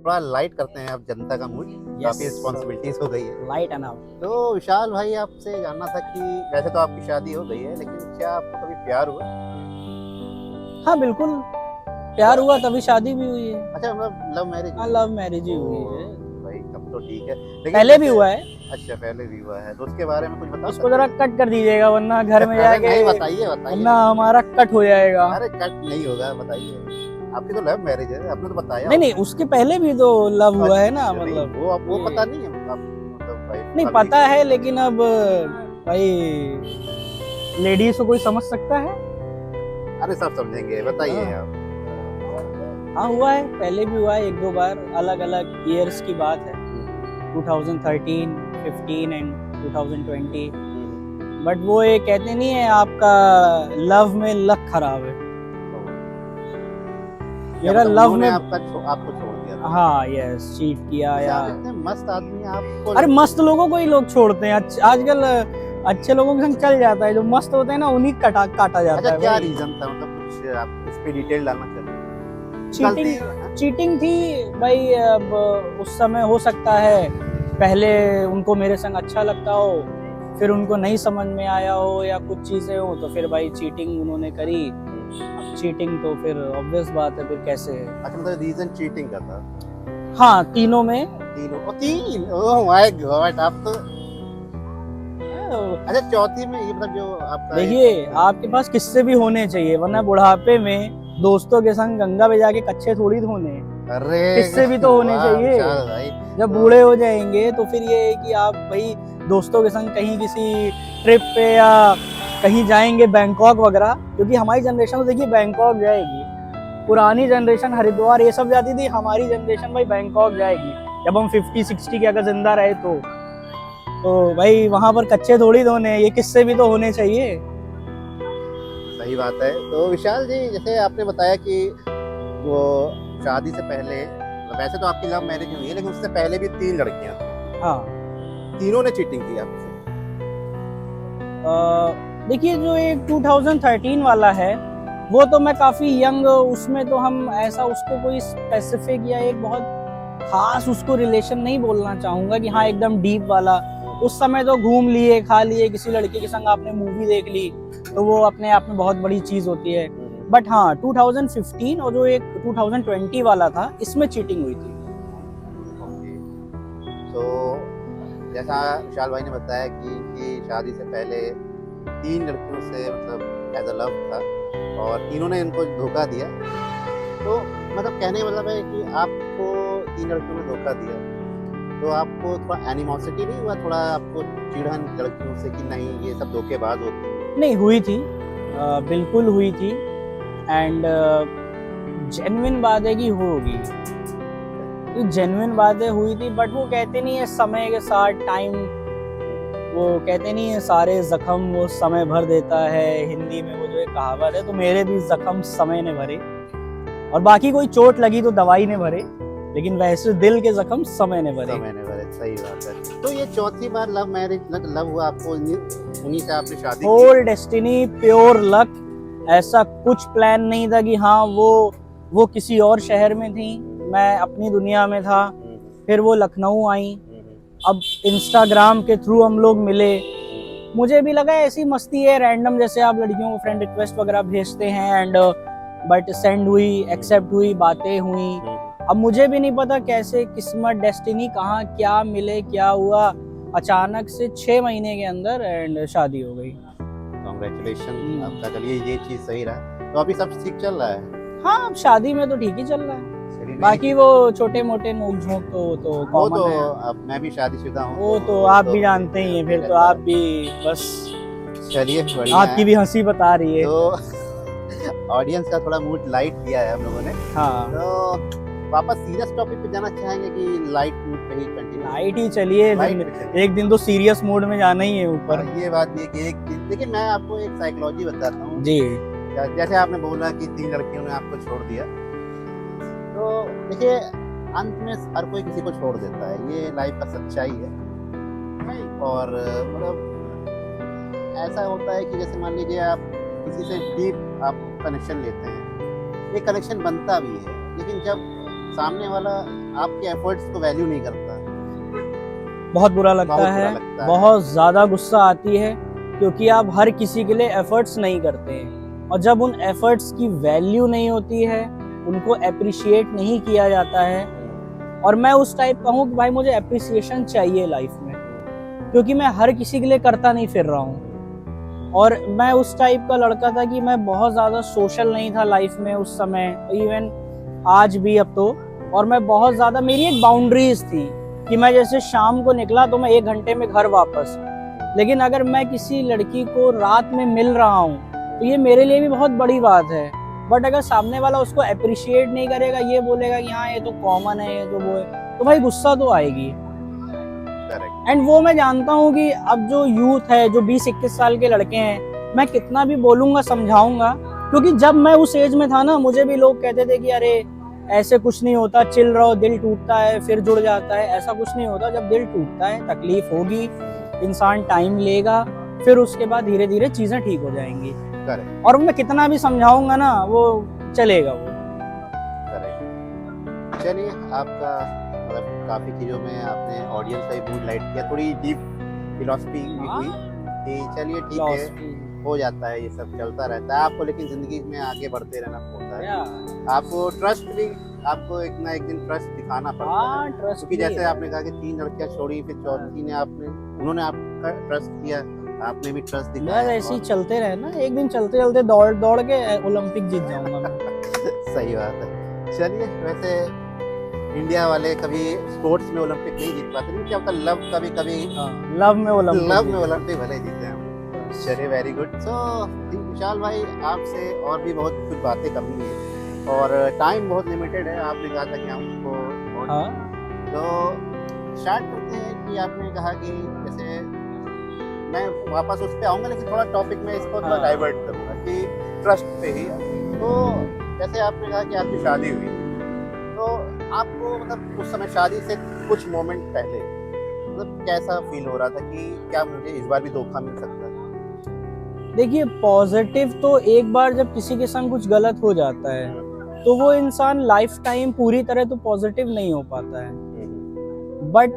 थोड़ा लाइट करते हैं, अब जनता का मूड काफी रिस्पॉन्सिबिलिटीज हो गई है। Light and out. तो विशाल भाई, आपसे जानना था कि वैसे तो आपकी शादी हो गई है, लेकिन क्या आपको कभी प्यार हुआ? हाँ बिल्कुल, प्यार हुआ तभी शादी भी हुई है। अच्छा, मतलब लव मैरिज? हाँ, लव मैरिज ही हुई है। भाई तब तो ठीक है, लेकिन पहले भी जैसे- हुआ है। अच्छा, पहले भी हुआ है, तो उसके बारे में कुछ बता उसको जरा सकते कट कर दीजिएगा, वरना घर में हैं? अरे जाके नहीं, बताइए बताइए। वरना हमारा कट हो जाएगा। अरे कट नहीं होगा, बताइए। आपकी तो लव मैरिज है, आपने तो बताया नहीं नहीं, होगा। उसके पहले भी तो लव हुआ है ना, अच्छा, नहीं, मतलब वो ये- पता नहीं है मतलब भाई नहीं अभी- पता है, लेकिन अब भाई लेडीज को कोई समझ सकता है। अरे सब समझेंगे, बताइए हाँ। आप। हाँ हुआ है, पहले भी हुआ है एक दो बार, अलग अलग ईयर्स की बात है। 2013, 15 एंड 2020। बट वो ये कहते नहीं है, आपका लव में लक खराब है। मेरा मतलब लव उन्होंने में आपको छोड़ दिया था? हाँ यस, चीट किया वैसे या आप इतने मस्त आदमी हैं, आपको अरे मस्त लोगों को ही लोग छोड़ते हैं। आजकल अच्छे लोगों के संग चल जाता है, जो मस्त होते हैं ना उन्हीं काटा जाता अच्छा, है क्या भाई। रीजन था, मतलब कुछ आप इस पे डिटेल डालना चाहते हैं? चीटिंग थी भाई। अब उस समय हो सकता है पहले उनको मेरे संग अच्छा लगता हो, फिर उनको नहीं समझ में आया हो या कुछ चीजें हो, तो फिर भाई चीटिंग उन्होंने करी। अब चीटिंग तो फिर ऑब्वियस बात है, फिर कैसे। अच्छा, मतलब रीजन चीटिंग का था? हाँ, तीनों में। तीन, ओह माय गॉड, आप तो। अच्छा, चौथी में ये मतलब जो आपका देखिए, आपके पास किस्से भी होने चाहिए, वरना बुढ़ापे में दोस्तों के संग गंगा में जाके कच्चे थोड़ी धोने हैं। अरे किस्से भी तो होने वाह, चाहिए। विशाल भाई। जब तो- बूढ़े हो जाएंगे तो फिर ये है कि आप भाई दोस्तों के संग कहीं किसी ट्रिप पे या कहीं जाएंगे, बैंकॉक वगैरह, क्योंकि हमारी जनरेशन तो देखिए बैंकॉक जाएगी। पुरानी जनरेशन हरिद्वार ये सब जाती थी, हमारी जनरेशन भाई बैंकॉक जाएगी जब हम 50-60 के अगर जिंदा रहे तो भाई वहां पर कच्चे थोड़ी धोने हैं, ये किस्से भी तो होने चाहिए। सही बात है। तो विशाल जी, जैसे आपने बताया कि वो शादी से पहले, वैसे तो आपकी लव मैरिज हुई है, लेकिन उससे पहले भी 3 लड़कियां थी, हाँ तीनों ने चीटिंग की आपसे? देखिए, जो एक 2013 वाला है वो तो मैं काफी यंग, उसमें तो हम ऐसा उसको कोई स्पेसिफिक या एक बहुत खास उसको रिलेशन नहीं बोलना चाहूंगा कि हाँ एकदम डीप वाला। उस समय तो घूम लिए, खा लिए, किसी लड़के के संग आपने मूवी देख ली, तो वो अपने आप में बहुत बड़ी चीज होती है। बट हाँ, 2015 और जो एक 2020 वाला था, इसमें चीटिंग हुई थी। तो जैसा विशाल भाई ने बताया कि इनकी शादी से पहले 3 लड़कियों से मतलब एज अ लव था, और तीनों ने इनको धोखा दिया। तो मतलब कहने का मतलब है कि आपको 3 लड़कियों ने धोखा दिया, तो आपको थोड़ा एनिमोसिटी नहीं हुआ, थोड़ा आपको चिढ़न लड़कियों से कि नहीं ये सब धोखेबाज होती है? नहीं हुई थी, बिल्कुल हुई थी। एंड जेन्युइन बात है कि होगी, जेन्युइन बातें हुई थी। बट वो कहते नहीं है समय के साथ टाइम, वो कहते नहीं है सारे जख्म वो समय भर देता है, हिंदी में वो जो एक कहावत है। तो मेरे भी जख्म समय ने भरे, और बाकी कोई चोट लगी तो दवाई ने भरे, लेकिन वैसे दिल के जख्म समय ने भरे। समय ने भरे, सही बात है। तो ये चौथी बार लव मैरिज लव हुआ आपको, उन्हीं से आपने शादी की? Whole destiny, pure luck. ऐसा कुछ प्लान नहीं था कि हाँ वो किसी और शहर में थी, मैं अपनी दुनिया में था, फिर वो लखनऊ आई। अब इंस्टाग्राम के थ्रू हम लोग मिले, मुझे भी लगा ऐसी मस्ती है रैंडम, जैसे आप लड़कियों को फ्रेंड रिक्वेस्ट वगैरह भेजते हैं, एंड बट सेंड हुई, एक्सेप्ट हुई, बातें हुई। अब मुझे भी नहीं पता कैसे किस्मत, डेस्टिनी कहाँ क्या मिले, क्या हुआ, अचानक से 6 महीने के अंदर एंड शादी हो गई। कांग्रेचुलेशन आपका, चलिए ये चीज सही रहा। तो अभी सब ठीक चल रहा है? हाँ, अब शादी में तो ठीक ही चल रहा है, चलिए, बाकी वो छोटे मोटे नोक झोंक तो वो कॉमन तो है। अब मैं भी शादीशुदा हूँ, वो तो आप भी जानते ही हैं, फिर तो आप भी बस, चलिए बढ़िया आपकी है। भी हंसी बता रही है। तो ऑडियंस का थोड़ा मूड लाइट किया है हम लोगों ने। हाँ, तो वापस सीरियस टॉपिक पे जाना चाहेंगे कि लाइट मूड पे ही कंटिन्यू? लाइट ही चलिए, लाइट फिर एक दिन तो सीरियस मोड में जाना ही है ऊपर। ये बात भी है कि एक दिन, देखिए मैं आपको एक साइकोलॉजी बताता हूँ जी। जैसे आपने बोला कि 3 लड़कियों ने आपको छोड़ दिया, तो देखिए अंत में हर कोई किसी को छोड़ देता है, ये लाइफ का सच्चाई है। और मतलब ऐसा होता है कि जैसे मान लीजिए आप किसी से डीप आप कनेक्शन लेते हैं, ये कनेक्शन बनता भी है, लेकिन जब सामने वाला आपके एफर्ट्स को वैल्यू नहीं करता। बहुत बुरा लगता बहुत है, बुरा लगता है। बहुत ज़्यादा गुस्सा आती है, क्योंकि आप हर किसी के लिए एफर्ट्स नहीं करते हैं, और जब उन एफर्ट्स की वैल्यू नहीं होती है, उनको अप्रिशिएट नहीं किया जाता है, और मैं उस टाइप का हूँ कि भाई मुझे अप्रिसिएशन चाहिए लाइफ में, क्योंकि मैं हर किसी के लिए करता नहीं फिर रहा हूँ। और मैं उस टाइप का लड़का था कि मैं बहुत ज़्यादा सोशल नहीं था लाइफ में उस समय, इवन आज भी अब तो। और मैं बहुत ज़्यादा, मेरी एक बाउंड्रीज थी कि मैं जैसे शाम को निकला तो मैं 1 घंटे में घर वापस। लेकिन अगर मैं किसी लड़की को रात में मिल रहा हूँ तो ये मेरे लिए भी बहुत बड़ी बात है। बट अगर सामने वाला उसको अप्रिशिएट नहीं करेगा, ये बोलेगा कि हाँ ये तो कॉमन है, ये तो वो है, तो भाई गुस्सा तो आएगी। एंड वो मैं जानता हूँ कि अब जो यूथ है, जो 20-21 साल के लड़के हैं, मैं कितना भी बोलूंगा, समझाऊंगा, क्योंकि जब मैं उस एज में था ना, मुझे भी लोग कहते थे कि अरे ऐसे कुछ नहीं होता, चिल रहो, दिल टूटता है फिर जुड़ जाता है। ऐसा कुछ नहीं होता, जब दिल टूटता है तकलीफ होगी, इंसान टाइम लेगा, फिर उसके बाद धीरे धीरे चीजें ठीक हो जाएंगी। और मैं कितना भी समझाऊंगा ना, वो चलेगा वो। चलिए, आपका मतलब काफी चीजों में आपने ऑडियंस का भी मूड लाइट किया, थोड़ी डीप फिलॉसफी भी हुई कि चलिए ठीक है, हो जाता है, ये सब चलता रहता है आपको, लेकिन जिंदगी में आगे बढ़ते रहना होता है। आपको ट्रस्ट भी, आपको एक ना एक दिन ट्रस्ट दिखाना पड़ता है, क्योंकि जैसे आपने कहा कि 3 लड़कियां छोड़ी, फिर चौथी ने उन्होंने आपका ट्रस्ट किया, आपने भी ट्रस्ट दिखाया। ऐसे ही चलते रहे ना, एक दिन चलते चलते दौड़ दौड़ के ओलंपिक जीत जाऊंगा मैं। सही बात है। चलिए, वैसे इंडिया वाले कभी स्पोर्ट्स में ओलंपिक नहीं जीत पाते, लेकिन क्या होता है, लव कभी लव में ओलंपिक भले जीते हैं। चलिए, वेरी गुड। सो विशाल भाई, आपसे और भी बहुत कुछ बातें करनी है, और टाइम बहुत लिमिटेड है, आपने कहा था कि हमको तो स्टार्ट करते हैं कि आपने कहा कि जैसे मैं वापस उस पर आऊँगा, लेकिन थोड़ा टॉपिक में इसको थोड़ा डाइवर्ट करूँगा कि ट्रस्ट पे ही। तो जैसे आपने कहा कि आपकी शादी हुई, तो आपको मतलब उस समय शादी से कुछ मोमेंट पहले मतलब कैसा फील हो रहा था कि क्या मुझे इस बार भी धोखा मिल सकता है? देखिए, पॉजिटिव तो एक बार जब किसी के संग कुछ गलत हो जाता है तो वो इंसान लाइफ टाइम पूरी तरह तो पॉजिटिव नहीं हो पाता है। बट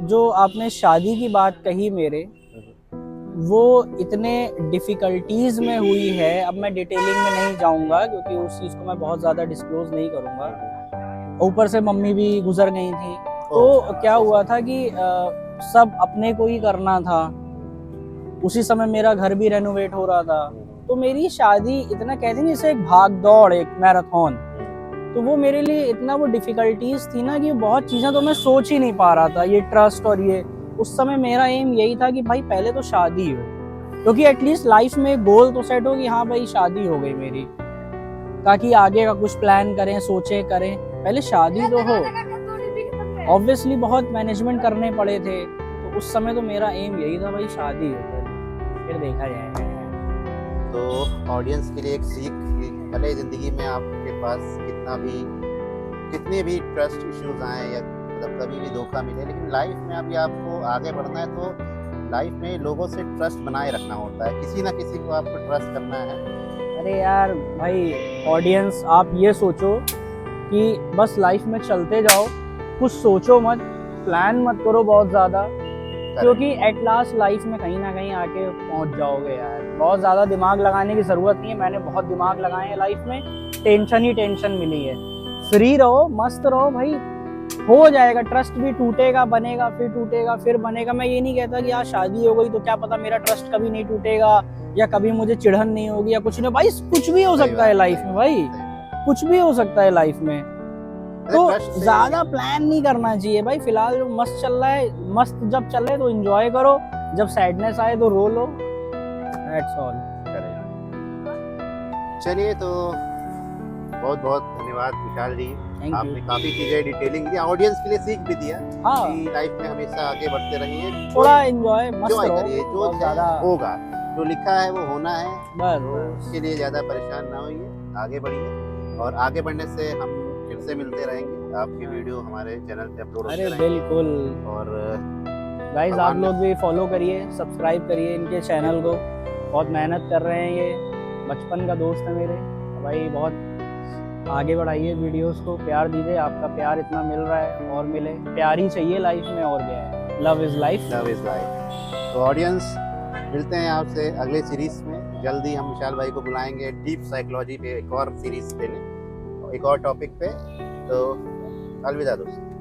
जो आपने शादी की बात कही मेरे, वो इतने डिफिकल्टीज में हुई है, अब मैं डिटेलिंग में नहीं जाऊंगा क्योंकि उस चीज़ को मैं बहुत ज़्यादा डिस्क्लोज नहीं करूंगा। ऊपर से मम्मी भी गुजर गई थी, तो क्या हुआ था कि सब अपने को ही करना था। उसी समय मेरा घर भी रेनोवेट हो रहा था, तो मेरी शादी इतना, कहते नहीं जैसे एक भाग दौड़, एक मैराथन, तो वो मेरे लिए इतना वो डिफिकल्टीज थी ना कि बहुत चीज़ें तो मैं सोच ही नहीं पा रहा था, ये ट्रस्ट और ये। उस समय मेरा एम यही था कि भाई पहले तो शादी हो, क्योंकि एटलीस्ट लाइफ में गोल तो सेट हो कि हाँ भाई शादी हो गई मेरी, ताकि आगे का कुछ प्लान करें, सोचें, करें, पहले शादी तो हो। ऑब्वियसली बहुत मैनेजमेंट करने पड़े थे, तो उस समय तो मेरा एम यही था भाई शादी हो, फिर देखा जाएगा। तो ऑडियंस के लिए एक सीख, भले जिंदगी में आपके पास कितने भी ट्रस्ट इश्यूज आए या मतलब कभी भी धोखा मिले, लेकिन लाइफ में अभी आपको आगे बढ़ना है, तो लाइफ में लोगों से ट्रस्ट बनाए रखना होता है, किसी ना किसी को आपको ट्रस्ट करना है। अरे यार भाई, ऑडियंस आप ये सोचो कि बस लाइफ में चलते जाओ, कुछ सोचो मत, प्लान मत करो बहुत ज़्यादा, क्योंकि एट लास्ट लाइफ में कहीं ना कहीं आके पहुंच जाओगे यार। बहुत ज़्यादा दिमाग लगाने की ज़रूरत नहीं है, मैंने बहुत दिमाग लगाए हैं लाइफ में, टेंशन ही टेंशन मिली है। फ्री रहो, मस्त रहो भाई, हो जाएगा। ट्रस्ट भी टूटेगा, बनेगा, फिर टूटेगा, फिर बनेगा। मैं ये नहीं कहता कि यार शादी हो गई तो क्या पता मेरा ट्रस्ट कभी नहीं टूटेगा या कभी मुझे चिढ़न नहीं होगी या कुछ नहीं, भाई कुछ भी हो सकता है लाइफ में, भाई कुछ भी हो सकता है लाइफ में। तो ज्यादा प्लान नहीं करना चाहिए भाई, फिलहाल जो मस्त चल रहा है, मस्त जब चल रहे तो एंजॉय करो, जब सैडनेस आए तो रो लो, दैट्स ऑल। चलिए, तो बहुत बहुत धन्यवाद विशाल जी, आपने काफी चीजें डिटेलिंग दी, ऑडियंस के लिए सीख भी दिया कि लाइफ में हमेशा आगे बढ़ते रहिए, थोड़ा एंजॉय मस्त करिए, जो ज्यादा होगा, जो लिखा है वो होना है, बस उसके लिए ज्यादा परेशान ना होइए, आगे बढ़िए, और आगे बढ़ने से हम फिर से मिलते रहेंगे, आपकी वीडियो हमारे चैनल पे अपलोड होते रहेंगे। अरे बिल्कुल, और गाइस आप लोग भी फॉलो करिए, सब्सक्राइब करिए इनके चैनल को, बहुत मेहनत कर रहे हैं, ये बचपन का दोस्त है मेरे भाई, बहुत आगे बढ़ाइए वीडियोस को, प्यार दीजिए, आपका प्यार इतना मिल रहा है और मिले, प्यार ही चाहिए लाइफ में और क्या है, love is life. Love is life. तो ऑडियंस, मिलते हैं आपसे अगले सीरीज में। जल्दी हम विशाल भाई को बुलाएंगे डीप साइकोलॉजी पे एक और सीरीज देने, एक और टॉपिक पे। तो अलविदा दोस्तों।